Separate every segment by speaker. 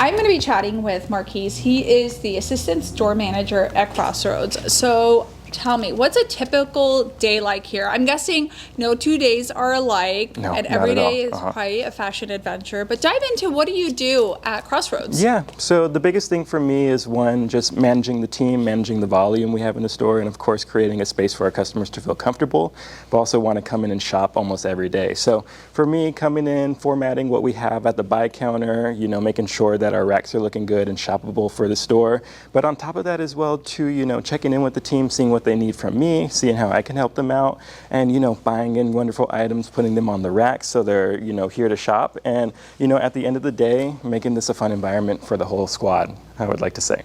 Speaker 1: I'm going to be chatting with Marquise. He is the assistant store manager at Crossroads. So tell me, what's a typical day like here? I'm guessing no 2 days are alike,
Speaker 2: No,
Speaker 1: and
Speaker 2: not
Speaker 1: every
Speaker 2: at all.
Speaker 1: day is quite a fashion adventure. But dive into what do you do at Crossroads?
Speaker 2: Yeah, so the biggest thing for me is one, just managing the team, managing the volume we have in the store, and of course creating a space for our customers to feel comfortable, but also want to come in and shop almost every day. So for me, coming in, formatting what we have at the buy counter, making sure that our racks are looking good and shoppable for the store. But on top of that as well, too, checking in with the team, seeing what they need from me, seeing how I can help them out, and buying in wonderful items, putting them on the racks so they're here to shop, and at the end of the day, making this a fun environment for the whole squad, I would like to say.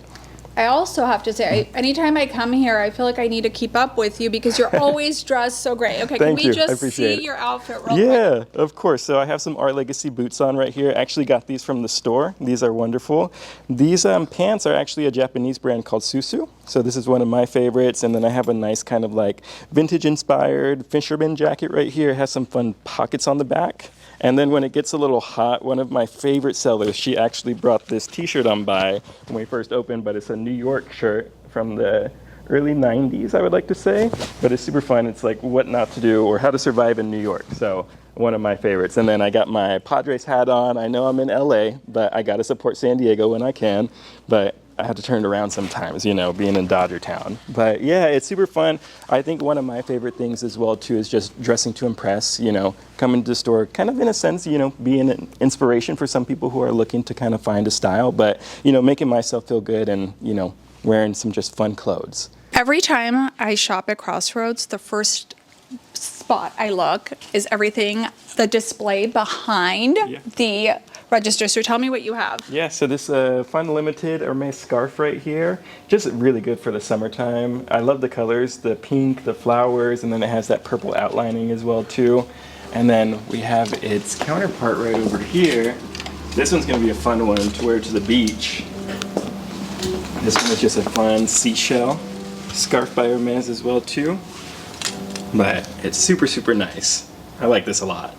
Speaker 1: I also have to say, anytime I come here, I feel like I need to keep up with you because you're always dressed so great. Okay, can we just see your outfit real quick?
Speaker 2: Yeah, of course. So I have some Art Legacy boots on right here. I actually got these from the store. These are wonderful. These pants are actually a Japanese brand called Susu. So this is one of my favorites. And then I have a nice kind of like vintage inspired fisherman jacket right here. It has some fun pockets on the back. And then when it gets a little hot, one of my favorite sellers, she actually brought this t-shirt on by when we first opened, but it's a New York shirt from the early 90s, I would like to say. But it's super fun. It's like what not to do or how to survive in New York. So one of my favorites. And then I got my Padres hat on. I know I'm in LA, but I got to support San Diego when I can. But I have to turn it around sometimes, being in Dodger Town. But yeah, it's super fun. I think one of my favorite things as well too is just dressing to impress, coming to the store kind of in a sense, being an inspiration for some people who are looking to kind of find a style, but, making myself feel good and, wearing some just fun clothes.
Speaker 1: Every time I shop at Crossroads, the first spot I look is everything, the display behind the register. So tell me what you have.
Speaker 2: Yeah, so this fun limited Hermes scarf right here, just really good for the summertime. I love the colors, the pink, the flowers, and then it has that purple outlining as well too. And then we have its counterpart right over here. This one's gonna be a fun one to wear to the beach. This one is just a fun seashell scarf by Hermes as well too. But it's super, super nice. I like this a lot.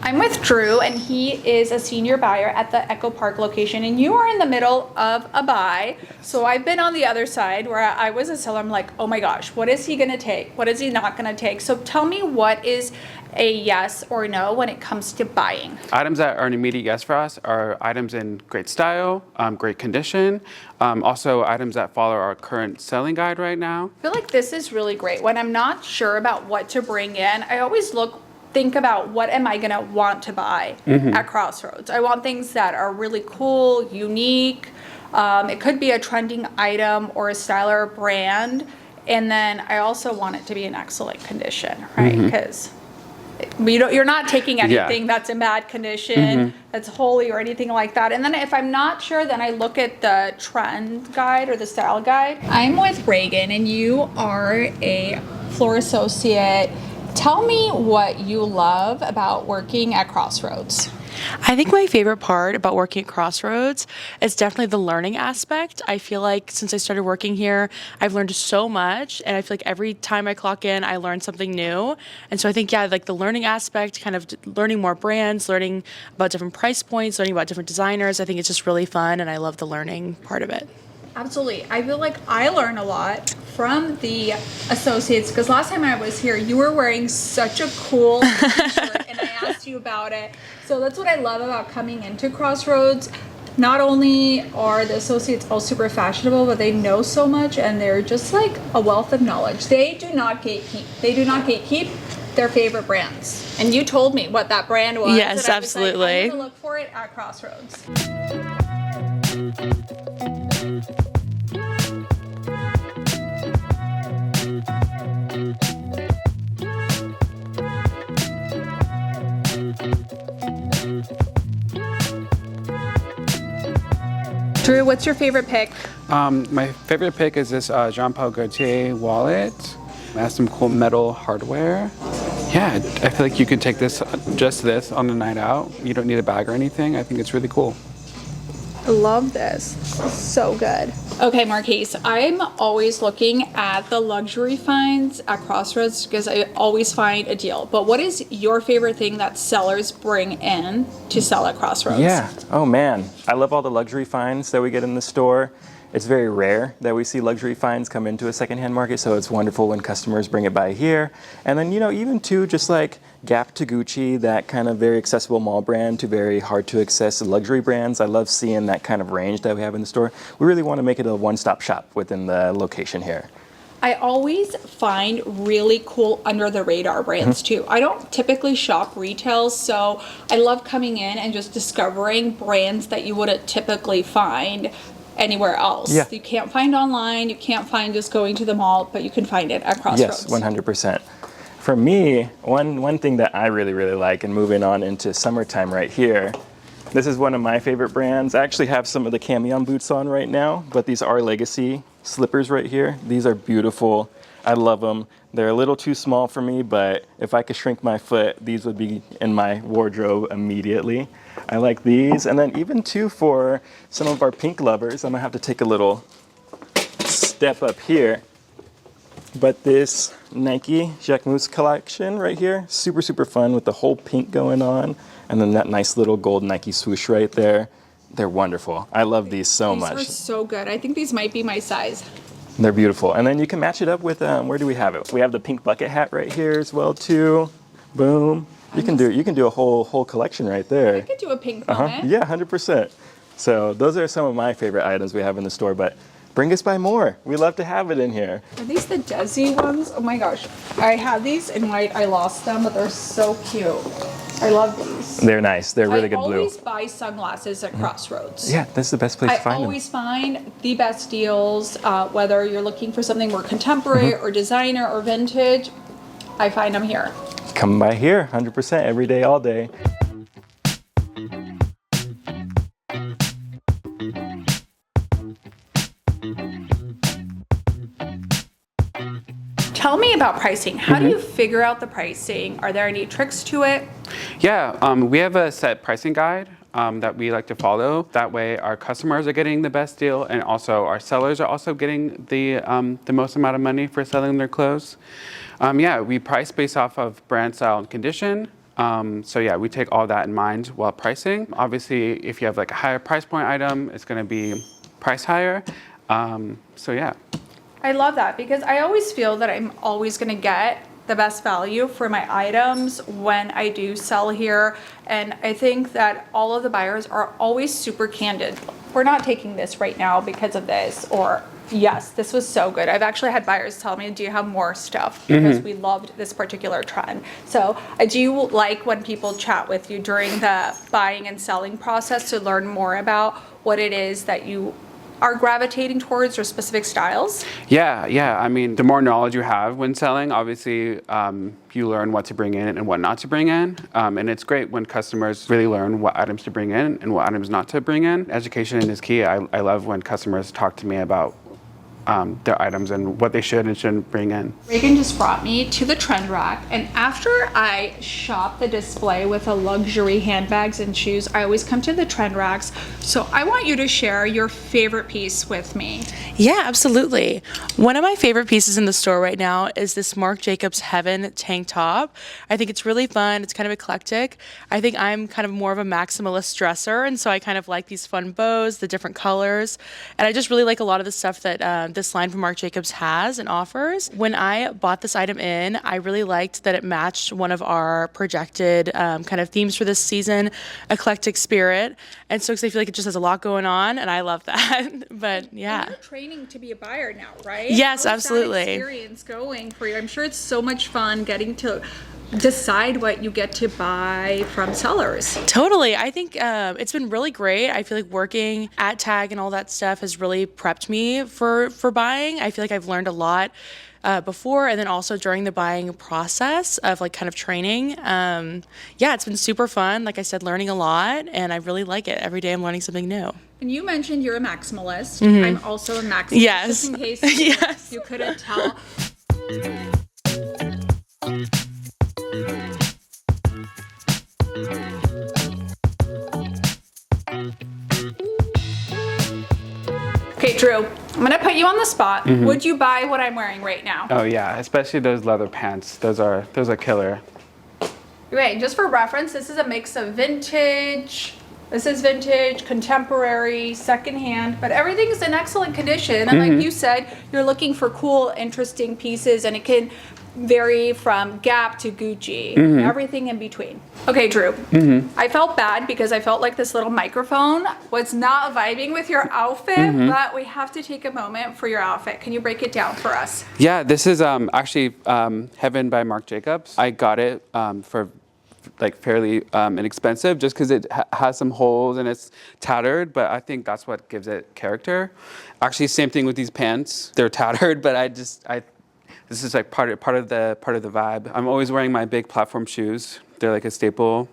Speaker 1: I'm with Drew, and he is a senior buyer at the Echo Park location, and you are in the middle of a buy. So I've been on the other side where I was a seller. I'm like, oh my gosh, what is he gonna take? What is he not gonna take? So tell me, what is a yes or no when it comes to buying?
Speaker 3: Items that are an immediate yes for us are items in great style, great condition, also items that follow our current selling guide right now.
Speaker 1: I feel like this is really great. When I'm not sure about what to bring in, I always think about what am I gonna want to buy at Crossroads. I want things that are really cool, unique. It could be a trending item or a style or a brand. And then I also want it to be in excellent condition, right? Because you're not taking anything that's in bad condition, that's holy or anything like that. And then if I'm not sure, then I look at the trend guide or the style guide. I'm with Reagan, and you are a floor associate. Tell me what you love about working at Crossroads.
Speaker 4: I think my favorite part about working at Crossroads is definitely the learning aspect. I feel like since I started working here, I've learned so much, and I feel like every time I clock in, I learn something new. And so I think, like the learning aspect, kind of learning more brands, learning about different price points, learning about different designers, I think it's just really fun, and I love the learning part of it.
Speaker 1: Absolutely. I feel like I learn a lot from the associates, because last time I was here, you were wearing such a cool t-shirt, and I asked you about it. So that's what I love about coming into Crossroads. Not only are the associates all super fashionable, but they know so much, and they're just like a wealth of knowledge. They do not gatekeep. They do not gatekeep their favorite brands. And you told me what that brand was.
Speaker 4: Yes,
Speaker 1: and I was
Speaker 4: absolutely.
Speaker 1: like, I'm gonna look for it at Crossroads. Drew, what's your favorite pick?
Speaker 3: My favorite pick is this Jean-Paul Gaultier wallet. It has some cool metal hardware. Yeah, I feel like you could take this, just this, on a night out. You don't need a bag or anything. I think it's really cool.
Speaker 1: I love this. So good. Okay, Marquise, I'm always looking at the luxury finds at Crossroads because I always find a deal. But what is your favorite thing that sellers bring in to sell at Crossroads?
Speaker 2: Yeah. Oh man, I love all the luxury finds that we get in the store. It's very rare that we see luxury finds come into a secondhand market, so it's wonderful when customers bring it by here. And then, even too, just like Gap to Gucci, that kind of very accessible mall brand to very hard to access luxury brands. I love seeing that kind of range that we have in the store. We really want to make it a one-stop shop within the location here.
Speaker 1: I always find really cool under the radar brands too. I don't typically shop retail, so I love coming in and just discovering brands that you wouldn't typically find anywhere else.
Speaker 2: Yeah.
Speaker 1: You can't find online, you can't find just going to the mall, but you can find it at Crossroads.
Speaker 2: Yes, 100%. For me, one thing that I really, really like, and moving on into summertime right here, this is one of my favorite brands. I actually have some of the camion boots on right now, but these are Legacy slippers right here. These are beautiful. I love them. They're a little too small for me, but if I could shrink my foot, these would be in my wardrobe immediately. I like these. And then even too, for some of our pink lovers, I'm gonna have to take a little step up here. But this Nike Jacquemus collection right here, super, super fun with the whole pink going on. And then that nice little gold Nike swoosh right there. They're wonderful. I love these so much.
Speaker 1: These are so good. I think these might be my size.
Speaker 2: They're beautiful. And then you can match it up with, where do we have it? We have the pink bucket hat right here as well too. Boom. You can do a whole collection right there.
Speaker 1: I could do a pink moment.
Speaker 2: Yeah, 100%. So those are some of my favorite items we have in the store, but bring us by more. We love to have it in here.
Speaker 1: Are these the Desi ones? Oh my gosh. I had these in white. I lost them, but they're so cute. I love these.
Speaker 2: They're nice. They're really good blue.
Speaker 1: I always buy sunglasses at Crossroads.
Speaker 2: Yeah, that's the best place to find them.
Speaker 1: I always find the best deals, whether you're looking for something more contemporary or designer or vintage, I find them here.
Speaker 2: Come by here, 100%, every day, all day.
Speaker 1: Tell me about pricing. How do you figure out the pricing? Are there any tricks to it?
Speaker 3: Yeah, we have a set pricing guide that we like to follow. That way our customers are getting the best deal, and also our sellers are also getting the most amount of money for selling their clothes. Yeah, we price based off of brand, style, and condition. So yeah, we take all that in mind while pricing. Obviously, if you have like a higher price point item, it's gonna be priced higher. So yeah.
Speaker 1: I love that because I always feel that I'm always going to get the best value for my items when I do sell here. And I think that all of the buyers are always super candid. We're not taking this right now because of this, or yes, this was so good. I've actually had buyers tell me, do you have more stuff? Because we loved this particular trend. So I do like when people chat with you during the buying and selling process to learn more about what it is that you are gravitating towards or specific styles?
Speaker 3: Yeah. I mean, the more knowledge you have when selling, obviously, you learn what to bring in and what not to bring in. And it's great when customers really learn what items to bring in and what items not to bring in. Education is key. I love when customers talk to me about their items and what they should and shouldn't bring in.
Speaker 1: Reagan just brought me to the trend rack, and after I shop the display with the luxury handbags and shoes, I always come to the trend racks. So I want you to share your favorite piece with me.
Speaker 4: Yeah, absolutely. One of my favorite pieces in the store right now is this Marc Jacobs Heaven tank top. I think it's really fun. It's kind of eclectic. I think I'm kind of more of a maximalist dresser, and so I kind of like these fun bows, the different colors, and I just really like a lot of the stuff that this line from Marc Jacobs has and offers. When I bought this item in, I really liked that it matched one of our projected kind of themes for this season, eclectic spirit. And so I feel like it just has a lot going on, and I love that. But yeah.
Speaker 1: And you're training to be a buyer now, right?
Speaker 4: Yes,
Speaker 1: How is
Speaker 4: absolutely.
Speaker 1: that experience going for you? I'm sure it's so much fun getting to decide what you get to buy from sellers.
Speaker 4: Totally. I think it's been really great. I feel like working at Tag and all that stuff has really prepped me for buying. I feel like I've learned a lot before and then also during the buying process of like kind of training. Yeah, it's been super fun. Like I said, learning a lot, and I really like it. Every day I'm learning something new.
Speaker 1: And you mentioned you're a maximalist. I'm also a maximalist.
Speaker 4: Yes.
Speaker 1: Just in case
Speaker 4: Yes.
Speaker 1: you couldn't tell. Okay, Drew, I'm gonna put you on the spot. Would you buy what I'm wearing right now?
Speaker 3: Oh yeah, especially those leather pants. Those are killer.
Speaker 1: Okay, just for reference, this is a mix of vintage. This is vintage, contemporary, secondhand, but everything's in excellent condition. And like you said, you're looking for cool, interesting pieces, and it can vary from Gap to Gucci, everything in between. Okay, Drew, I felt bad because I felt like this little microphone was not vibing with your outfit, but we have to take a moment for your outfit. Can you break it down for us?
Speaker 3: Yeah, this is actually Heaven by Marc Jacobs. I got it for like fairly inexpensive just because it has some holes and it's tattered, but I think that's what gives it character. Actually, same thing with these pants. They're tattered, but this is like part of the vibe. I'm always wearing my big platform shoes. They're like a staple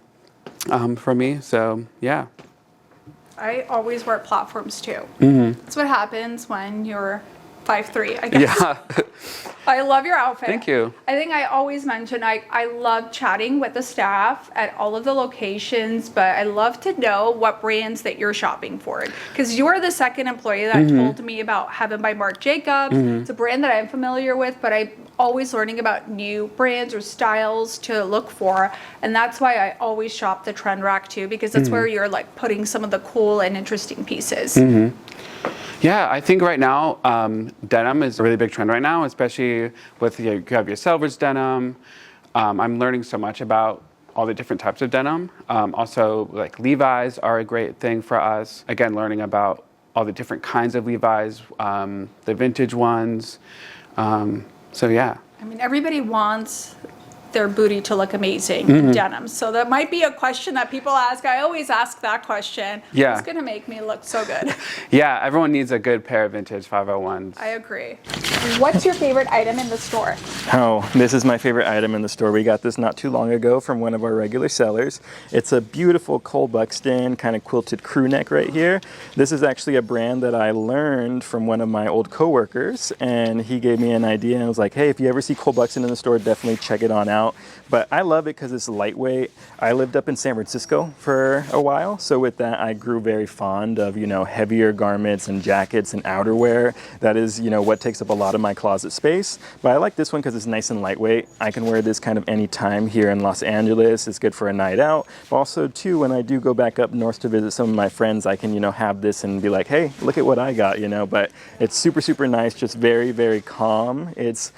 Speaker 3: for me. So yeah.
Speaker 1: I always wear platforms too. That's what happens when you're 5'3", I guess.
Speaker 3: Yeah.
Speaker 1: I love your outfit.
Speaker 3: Thank you.
Speaker 1: I think I always mention I love chatting with the staff at all of the locations, but I love to know what brands that you're shopping for. Because you are the second employee that told me about Heaven by Marc Jacobs. It's a brand that I'm familiar with, but I'm always learning about new brands or styles to look for. And that's why I always shop the trend rack too, because that's where you're like putting some of the cool and interesting pieces.
Speaker 3: Yeah, I think right now denim is a really big trend right now, especially with you have your selvage denim. I'm learning so much about all the different types of denim. Also, like Levi's are a great thing for us. Again, learning about all the different kinds of Levi's, the vintage ones. So yeah.
Speaker 1: I mean, everybody wants their booty to look amazing in denim. So that might be a question that people ask. I always ask that question.
Speaker 3: Yeah.
Speaker 1: It's going to make me look so good.
Speaker 3: Yeah, everyone needs a good pair of vintage 501s.
Speaker 1: I agree. What's your favorite item in the store?
Speaker 2: Oh, this is my favorite item in the store. We got this not too long ago from one of our regular sellers. It's a beautiful Cole Buxton kind of quilted crew neck right here. This is actually a brand that I learned from one of my old coworkers, and he gave me an idea and was like, hey, if you ever see Cole Buxton in the store, definitely check it on out. But I love it because it's lightweight. I lived up in San Francisco for a while, so with that I grew very fond of, heavier garments and jackets and outerwear. That is, what takes up a lot of my closet space. But I like this one because it's nice and lightweight. I can wear this kind of any time here in Los Angeles. It's good for a night out. But also too, when I do go back up north to visit some of my friends, I can, have this and be like, hey, look at what I got, But it's super, super nice, just very, very calm. It's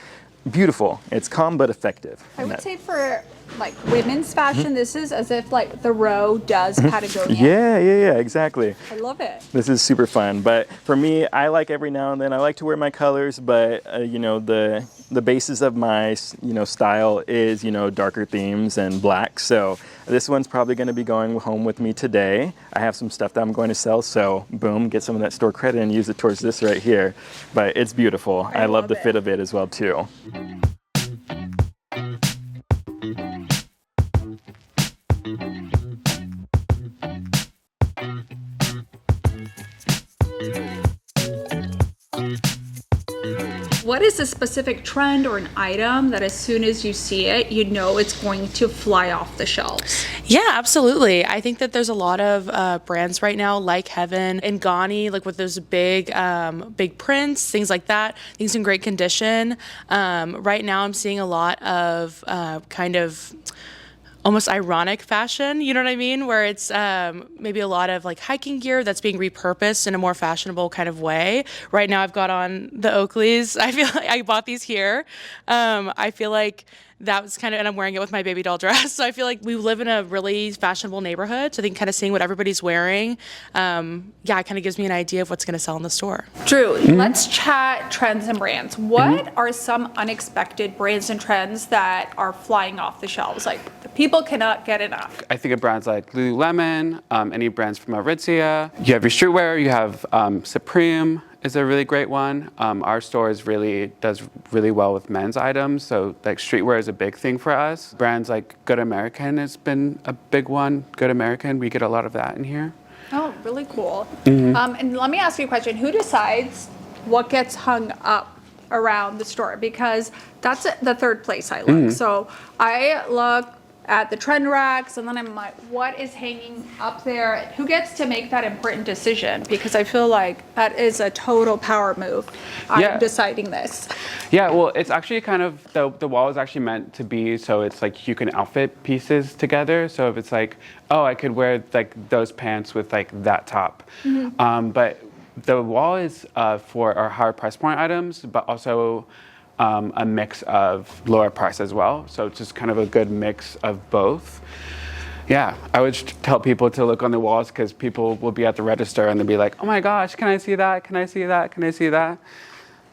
Speaker 2: beautiful. It's calm but effective.
Speaker 1: I would say for like women's fashion, this is as if like the row does Patagonia.
Speaker 2: Yeah, exactly.
Speaker 1: I love it.
Speaker 2: This is super fun. But for me, I like every now and then, I like to wear my colors, but the basis of my, style is, darker themes and black. So this one's probably going to be going home with me today. I have some stuff that I'm going to sell. So boom, get some of that store credit and use it towards this right here. But it's beautiful. I love the fit of it as well too.
Speaker 1: What is a specific trend or an item that as soon as you see it, it's going to fly off the shelves?
Speaker 4: Yeah, absolutely. I think that there's a lot of brands right now like Heaven and Ghani, like with those big prints, things like that, things in great condition. Right now I'm seeing a lot of kind of almost ironic fashion, you know what I mean? Where it's maybe a lot of like hiking gear that's being repurposed in a more fashionable kind of way. Right now I've got on the Oakleys. I feel like I bought these here. I feel like that was kind of, and I'm wearing it with my baby doll dress. So I feel like we live in a really fashionable neighborhood. So I think kind of seeing what everybody's wearing, it kind of gives me an idea of what's going to sell in the store.
Speaker 1: Drew, let's chat trends and brands. What are some unexpected brands and trends that are flying off the shelves? Like, the people cannot get enough.
Speaker 3: I think of brands like Lululemon, any brands from Aritzia. You have your streetwear, you have Supreme is a really great one. Our store does really well with men's items, so like streetwear is a big thing for us. Brands like Good American has been a big one. Good American, we get a lot of that in here.
Speaker 1: Oh, really cool. And let me ask you a question. Who decides what gets hung up around the store? Because that's the third place I look. So I look at the trend racks, and then I'm like, what is hanging up there? Who gets to make that important decision? Because I feel like that is a total power move. I'm deciding this.
Speaker 3: Yeah, well, it's actually kind of, the wall is actually meant to be so it's like you can outfit pieces together. So if it's like, oh, I could wear like those pants with like that top. But the wall is for our higher price point items, but also a mix of lower price as well. So it's just kind of a good mix of both. Yeah, I would tell people to look on the walls because people will be at the register and they'll be like, oh my gosh, can I see that? Can I see that? Can I see that?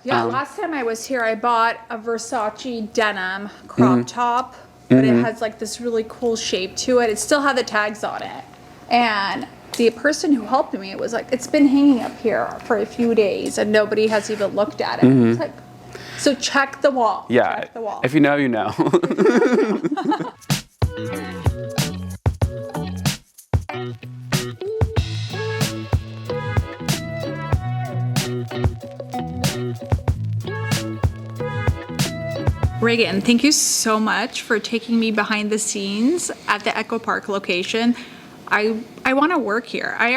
Speaker 1: Yeah, last time I was here, I bought a Versace denim crop top, but it has like this really cool shape to it. It still had the tags on it. And the person who helped me was like, it's been hanging up here for a few days and nobody has even looked at it. It's like, so check the wall.
Speaker 3: Yeah,
Speaker 1: check the wall.
Speaker 3: If you know, you know.
Speaker 1: Reagan, thank you so much for taking me behind the scenes at the Echo Park location. I want to work here. I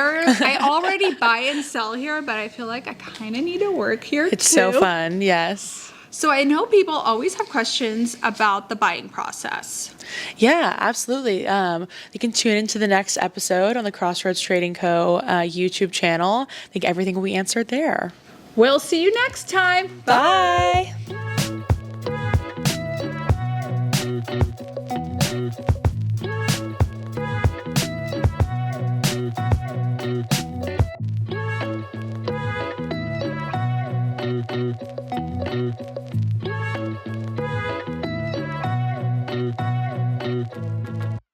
Speaker 1: already buy and sell here, but I feel like I kind of need to work here too.
Speaker 4: It's so fun, yes.
Speaker 1: So I know people always have questions about the buying process.
Speaker 4: Yeah, absolutely. You can tune into the next episode on the Crossroads Trading Co. YouTube channel. I think everything will be answered there.
Speaker 1: We'll see you next time.
Speaker 4: Bye.
Speaker 1: Bye.